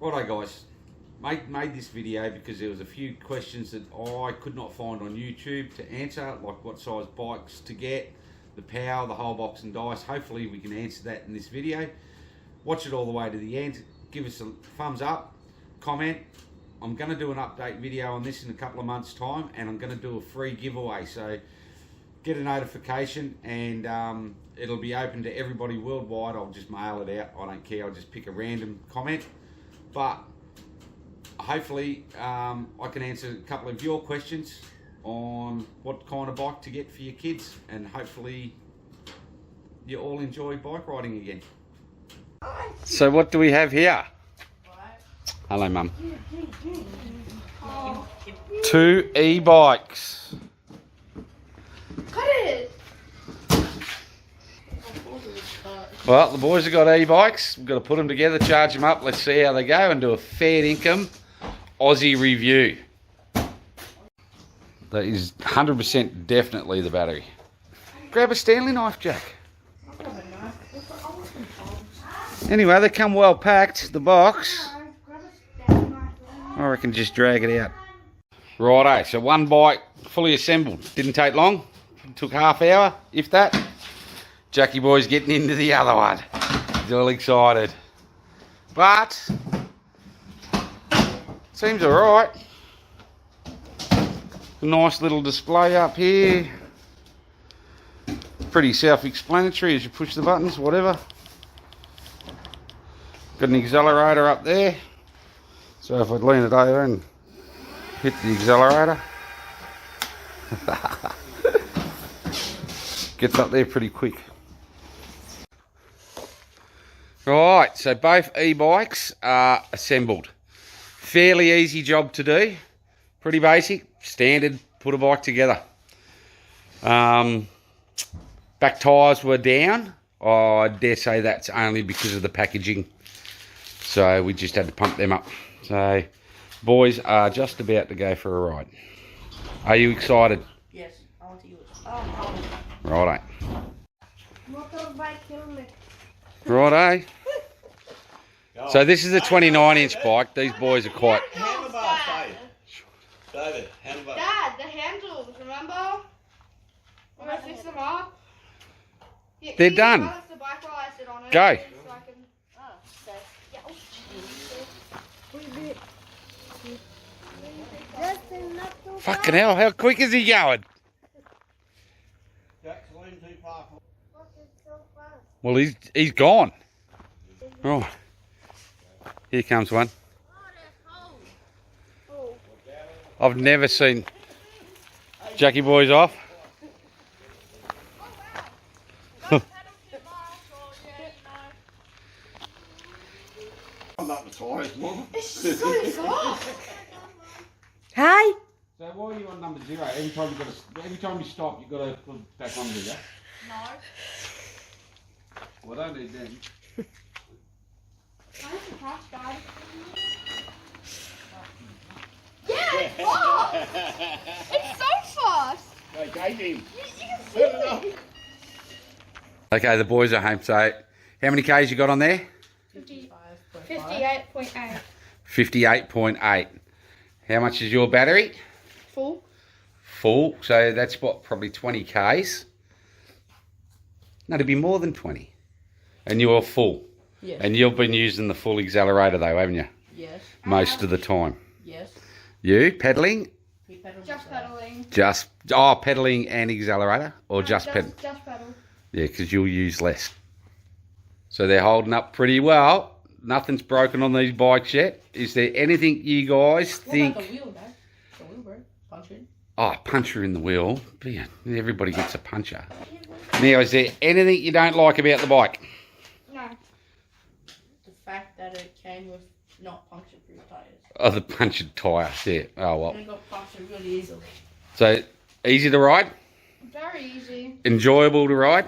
Righto guys, made this video because there was a few questions that I could not find on YouTube to answer, like what size bikes to get, the power, the whole box and dice. Hopefully we can answer that in this video. Watch it all the way to the end. Give us a thumbs up, comment. I'm going to do an update video on this in a couple of months time, and I'm going to do a free giveaway, so get a notification, and it'll be open to everybody worldwide. I'll just mail it out, I don't care. I'll just pick a random comment, but hopefully I can answer a couple of your questions on what kind of bike to get for your kids, and hopefully you all enjoy bike riding again. So what do we have here? Hello Mum. 2 e-bikes. Cut it! Well, the boys have got e-bikes. We've got to put them together, charge them up. Let's see how they go and do a fair income Aussie review. That is 100% definitely the battery. Grab a Stanley knife, Jack. Anyway, they come well packed, the box. Or I can just drag it out. Righto, so one bike fully assembled. Didn't take long. Took half hour, if that. Jackie boy's getting into the other one. He's all excited. But seems alright. A nice little display up here. Pretty self-explanatory as you push the buttons, whatever. Got an accelerator up there. So if I lean it over and hit the accelerator, gets up there pretty quick. Right, so both e-bikes are assembled. Fairly easy job to do. Pretty basic, standard, put a bike together. Back tyres were down. Oh, I dare say that's only because of the packaging. So we just had to pump them up. So boys are just about to go for a ride. Are you excited? Yes, I want to use it. Righto. Righto. So this is a 29-inch bike. These boys are quite... Handlebars, David, handlebars. Dad, the handles, remember? When I fix them up? Yeah, They're done. The bike while I sit on it, Go. so I can... Fucking hell, how quick is he going? Well, he's gone. Oh, here comes one. I've never seen Jackie boys off. It's so soft. Hi. So why are you on number 0? Every time you stop, you've got to put it back on there. No. Well, I don't need them. Why is the crash, Dad? Yeah, it's fast! It's so fast! You can see it! Okay, the boys are home. So how many Ks you got on there? 58.8. 58.8. How much is your battery? Full. Full. So that's what, probably 20 Ks? No, it'd be more than 20. And you're full. Yes. And you've been using the full accelerator though, haven't you? Yes. Most of the time. Yes. You pedalling? Just pedaling. Just pedaling and accelerator, or just pedal? Just pedal. Yeah, because you'll use less. So they're holding up pretty well. Nothing's broken on these bikes yet. Is there anything you guys think? What about the wheel, Dad? The wheel, bro. Punch it. Oh, puncher in the wheel. Yeah, everybody gets a puncher. Now, is there anything you don't like about the bike? No. The fact that it came with not puncture-proof tires. Oh, the punctured tyre. Yeah. Oh, well. And it got punctured really easily. So, easy to ride? Very easy. Enjoyable to ride?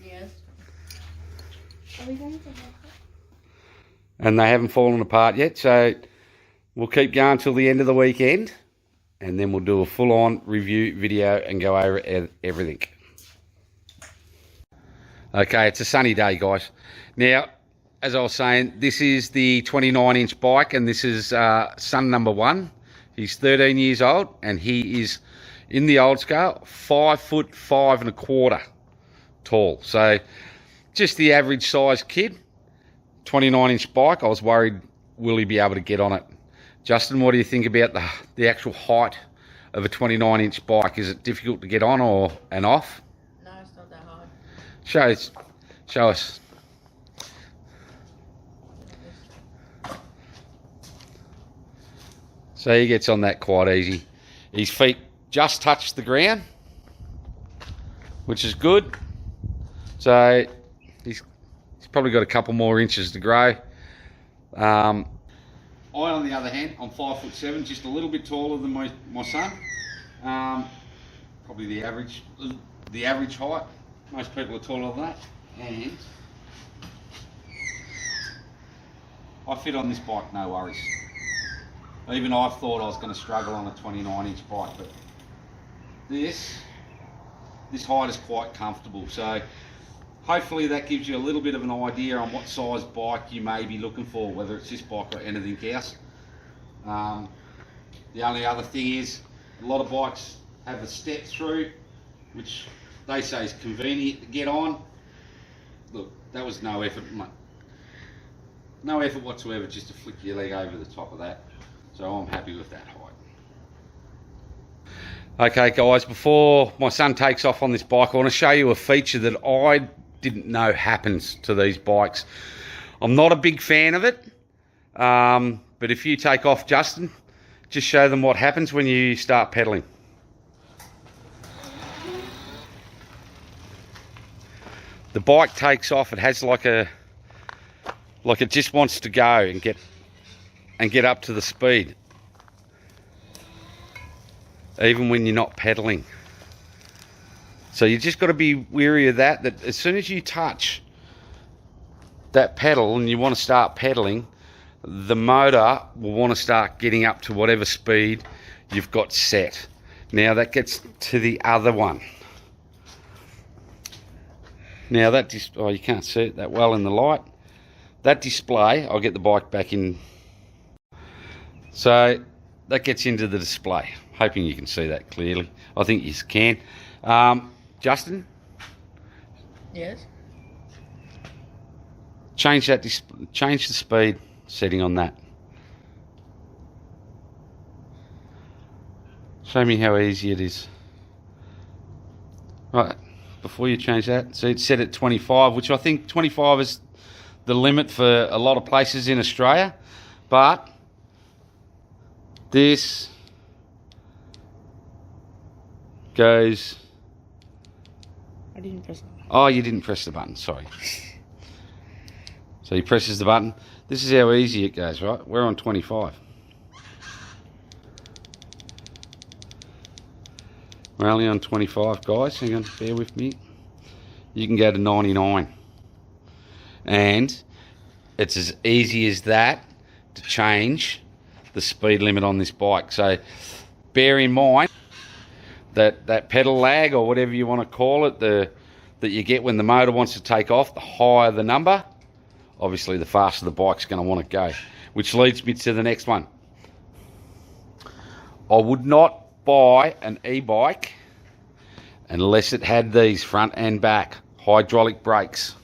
Yes. Are we going to have And they haven't fallen apart yet, so we'll keep going till the end of the weekend, and then we'll do a full-on review video and go over everything. Okay, it's a sunny day, guys. Now, as I was saying, this is the 29-inch bike, and this is son number 1. He's 13 years old, and he is, in the old scale, 5'5" 1/4 tall. So just the average size kid. 29-inch bike. I was worried, will he be able to get on it? Justin, what do you think about the actual height of a 29-inch bike? Is it difficult to get on and off? No, it's not that hard. Show us. So he gets on that quite easy. His feet just touch the ground, which is good. So he's probably got a couple more inches to grow. I, on the other hand, I'm 5'7", just a little bit taller than my son. Probably the average height. Most people are taller than that. And I fit on this bike, no worries. Even I thought I was going to struggle on a 29-inch bike, but this height is quite comfortable. So hopefully that gives you a little bit of an idea on what size bike you may be looking for, whether it's this bike or anything else. The only other thing is, a lot of bikes have a step through, which they say is convenient to get on. Look, that was no effort, mate. No effort whatsoever, just to flick your leg over the top of that. So I'm happy with that height. Okay guys, before my son takes off on this bike, I want to show you a feature that I didn't know happens to these bikes. I'm not a big fan of it, but if you take off, Justin, just show them what happens when you start pedaling. The bike takes off, it has like it just wants to go and get up to the speed, even when you're not pedaling. So you just got to be wary of that as soon as you touch that pedal and you want to start pedaling, the motor will want to start getting up to whatever speed you've got set. Now that gets to the other one. Now that you can't see it that well in the light. That display, I'll get the bike back in. So that gets into the display. Hoping you can see that clearly. I think you can. Justin? Yes? Change the speed setting on that. Show me how easy it is. Right, before you change that, so it's set at 25, which I think 25 is the limit for a lot of places in Australia, but this goes. I didn't press it. Oh, you didn't press the button, sorry. So he presses the button. This is how easy it goes, right? We're on 25. We're only on 25, guys. Hang on, bear with me. You can go to 99. And it's as easy as that to change the speed limit on this bike. So bear in mind that pedal lag, or whatever you want to call it, that you get when the motor wants to take off, the higher the number, obviously the faster the bike's going to want to go. Which leads me to the next one. I would not buy an e-bike unless it had these front and back hydraulic brakes.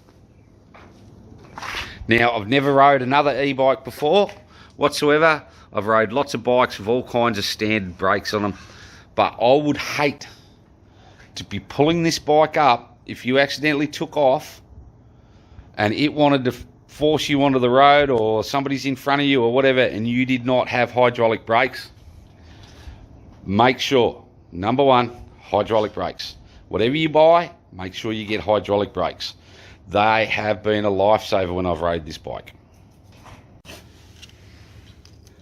Now, I've never rode another e-bike before whatsoever. I've rode lots of bikes with all kinds of standard brakes on them, but I would hate to be pulling this bike up if you accidentally took off and it wanted to force you onto the road, or somebody's in front of you or whatever, and you did not have hydraulic brakes. Make sure, number one, hydraulic brakes. Whatever you buy, make sure you get hydraulic brakes. They have been a lifesaver when I've rode this bike.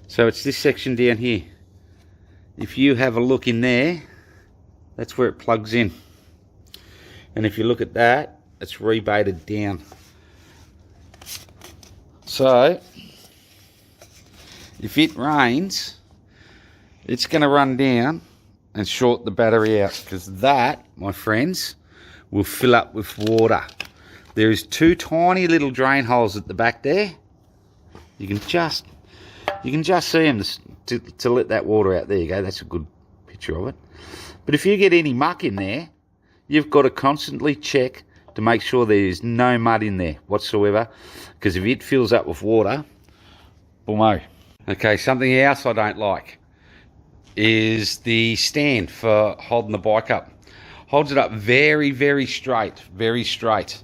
So it's this section down here. If you have a look in there, that's where it plugs in. And if you look at that, it's rebated down. So if it rains, it's going to run down and short the battery out, because that, my friends, will fill up with water. There's 2 tiny little drain holes at the back there. You can just see them to let that water out. There you go. That's a good picture of it. But if you get any muck in there, you've got to constantly check to make sure there's no mud in there whatsoever, because if it fills up with water, boom. Okay, something else I don't like is the stand for holding the bike up. Holds it up very, very straight, very straight.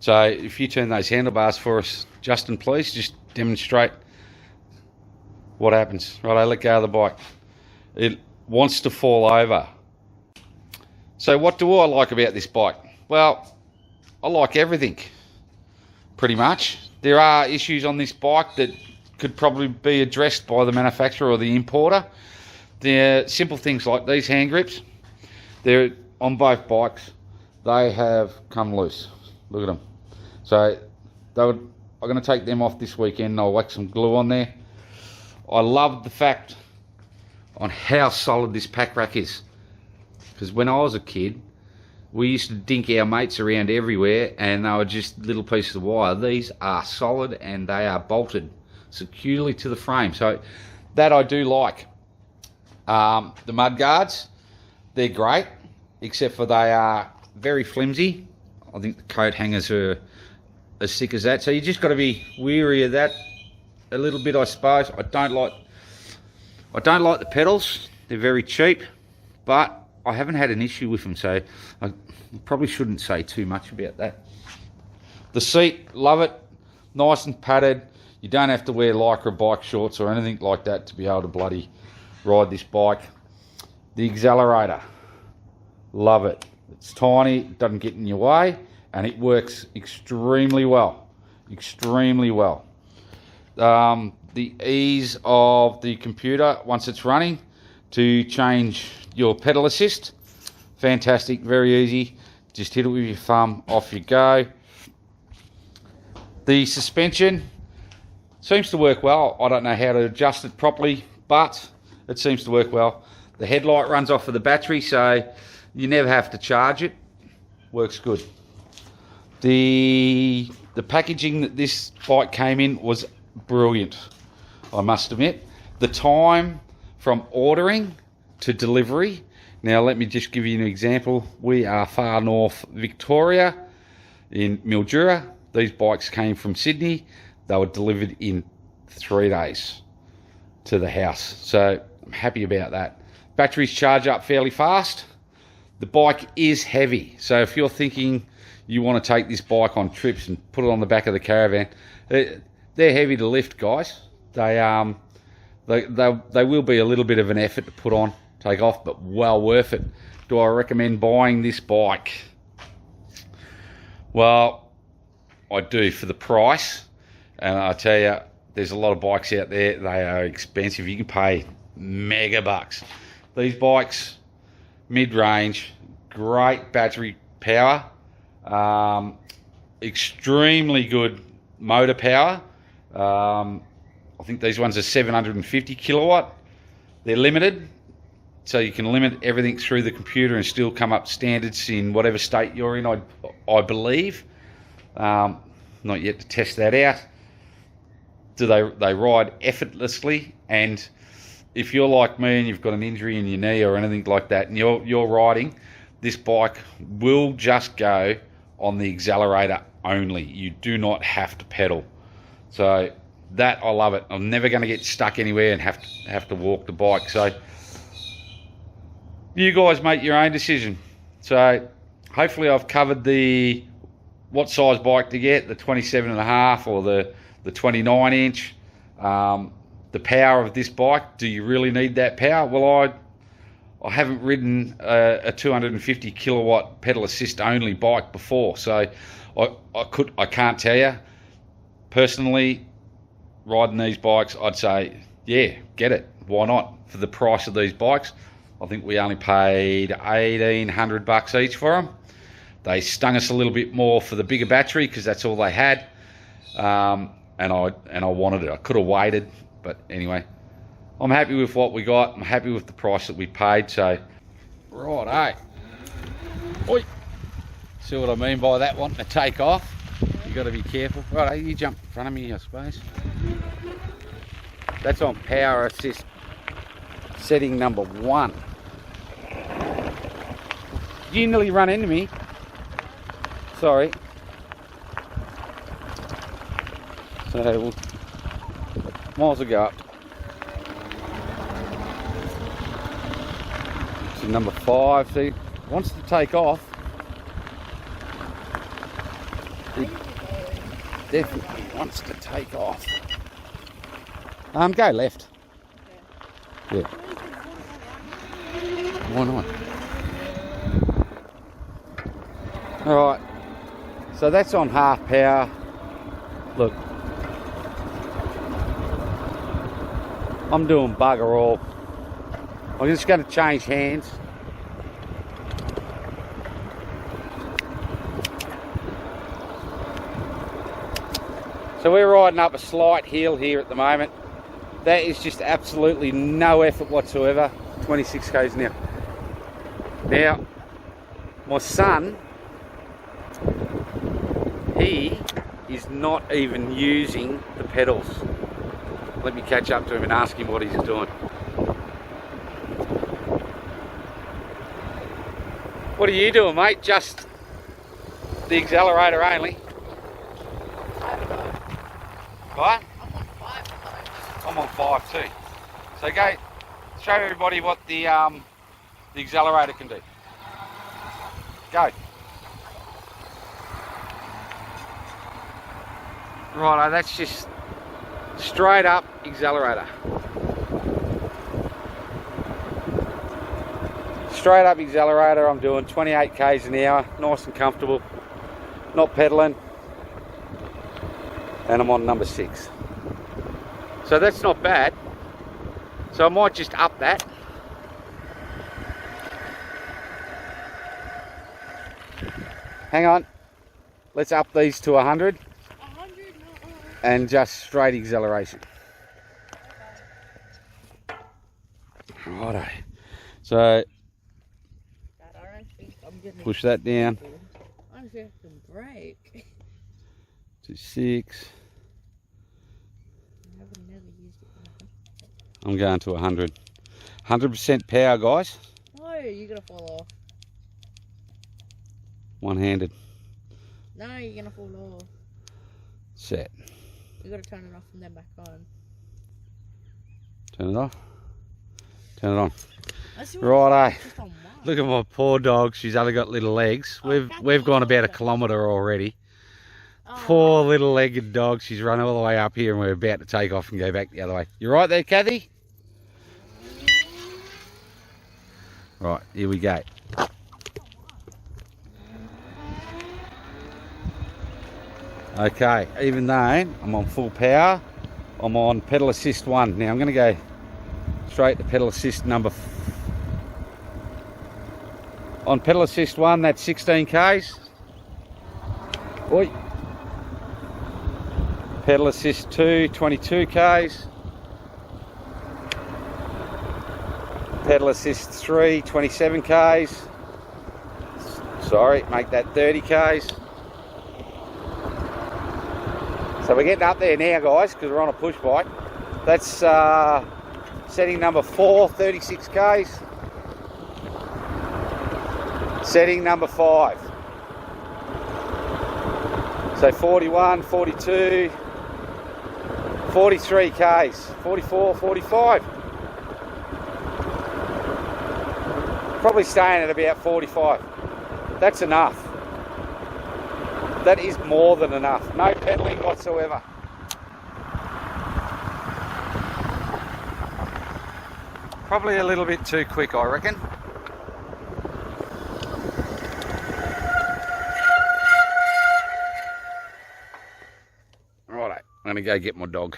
So if you turn those handlebars for us, Justin, please, just demonstrate what happens. Right, I let go of the bike. It wants to fall over. So what do I like about this bike? Well, I like everything, pretty much. There are issues on this bike that could probably be addressed by the manufacturer or the importer. They're simple things like these hand grips. They're on both bikes. They have come loose. Look at them. So I'm going to take them off this weekend and I'll whack some glue on there. I love the fact on how solid this pack rack is. Because when I was a kid, we used to dink our mates around everywhere and they were just little pieces of wire. These are solid and they are bolted securely to the frame. So that I do like. The mud guards, they're great, except for they are very flimsy. I think the coat hangers are as thick as that. So you just got to be wary of that a little bit, I suppose. I don't like the pedals. They're very cheap, but I haven't had an issue with them, so I probably shouldn't say too much about that. The seat, love it. Nice and padded. You don't have to wear Lycra bike shorts or anything like that to be able to bloody ride this bike. The accelerator, love it. It's tiny, it doesn't get in your way, and it works extremely well. Extremely well. The ease of the computer once it's running to change your pedal assist, fantastic, very easy. Just hit it with your thumb, off you go. The suspension seems to work well. I don't know how to adjust it properly, but it seems to work well. The headlight runs off of the battery, so you never have to charge it. Works good. The packaging that this bike came in was brilliant, I must admit. The time from ordering to delivery. Now let me just give you an example. We are far north Victoria in Mildura. These bikes came from Sydney. They were delivered in 3 days to the house. So I'm happy about that. Batteries charge up fairly fast. The bike is heavy. So if you're thinking you want to take this bike on trips and put it on the back of the caravan, they're heavy to lift, guys. They will be a little bit of an effort to put on, take off, but well worth it. Do I recommend buying this bike? Well, I do, for the price. And I tell you, there's a lot of bikes out there. They are expensive. You can pay mega bucks. These bikes, mid-range, great battery power, extremely good motor power. I think these ones are 750 kilowatt. They're limited, so you can limit everything through the computer and still come up standards in whatever state you're in, I believe. Not yet to test that out. Do they ride effortlessly? And if you're like me and you've got an injury in your knee or anything like that, and you're riding, this bike will just go on the accelerator only. You do not have to pedal. So that, I love it. I'm never going to get stuck anywhere and have to walk the bike. So you guys make your own decision. So hopefully I've covered what size bike to get, the 27.5 or the 29 inch. The power of this bike, do you really need that power? Well, I haven't ridden a 250 kilowatt pedal assist only bike before, so I can't tell you. Personally, riding these bikes, I'd say, yeah, get it. Why not? For the price of these bikes, I think we only paid $1,800 each for them. They stung us a little bit more for the bigger battery because that's all they had, and I wanted it. I could have waited, but anyway, I'm happy with what we got. I'm happy with the price that we paid. So, right, Oi. See what I mean by that wanting to take off? got to be careful. Right, you jump in front of me, I suppose. That's on power assist, setting number 1. You nearly run into me. Sorry. So we'll might as well go up. To number 5. See, wants to take off. He definitely wants to take off. Go left. Yeah. Why not? Alright. So that's on half power. Look. I'm doing bugger all. I'm just going to change hands. So we're riding up a slight hill here at the moment. That is just absolutely no effort whatsoever. 26 k's an hour. Now, my son, he is not even using the pedals. Let me catch up to him and ask him what he's doing. What are you doing, mate? Just the accelerator only? What? I'm on 5 too. So go show everybody what the accelerator can do. Go. Righto, that's just straight up accelerator. Straight up accelerator. I'm doing 28 k's an hour, nice and comfortable, not pedaling, and I'm on number 6. So that's not bad. So I might just up that. Hang on. Let's up these to 100. 100? And just straight acceleration. Righto. So I don't think I'm getting push that down I don't think I can brake. to 6. I've never used it. I'm going to 100. 100% power, guys. No, you're gonna fall off. One-handed. No, you're gonna fall off. Set. You gotta turn it off and then back on. Turn it off. Turn it on. Let's see what Righto. it's just on mine. Look at my poor dog. She's only got little legs. We've gone about a kilometre already. Oh. Poor little legged dog. She's run all the way up here and we're about to take off and go back the other way. You right there, Kathy? Right, here we go. Okay, even though I'm on full power, I'm on pedal assist 1. Now I'm going to go straight to pedal assist number on pedal assist 1, that's 16 k's. Oi. Pedal assist 2, 22 k's. Pedal assist 3, 27 k's. Sorry, make that 30 k's. So we're getting up there now, guys, because we're on a push bike. That's setting number 4, 36 k's. Setting number 5. So 41, 42, 43 k's, 44, 45. Probably staying at about 45. That's enough. That is more than enough. No pedaling whatsoever. Probably a little bit too quick, I reckon. Righto, I'm going to go get my dog.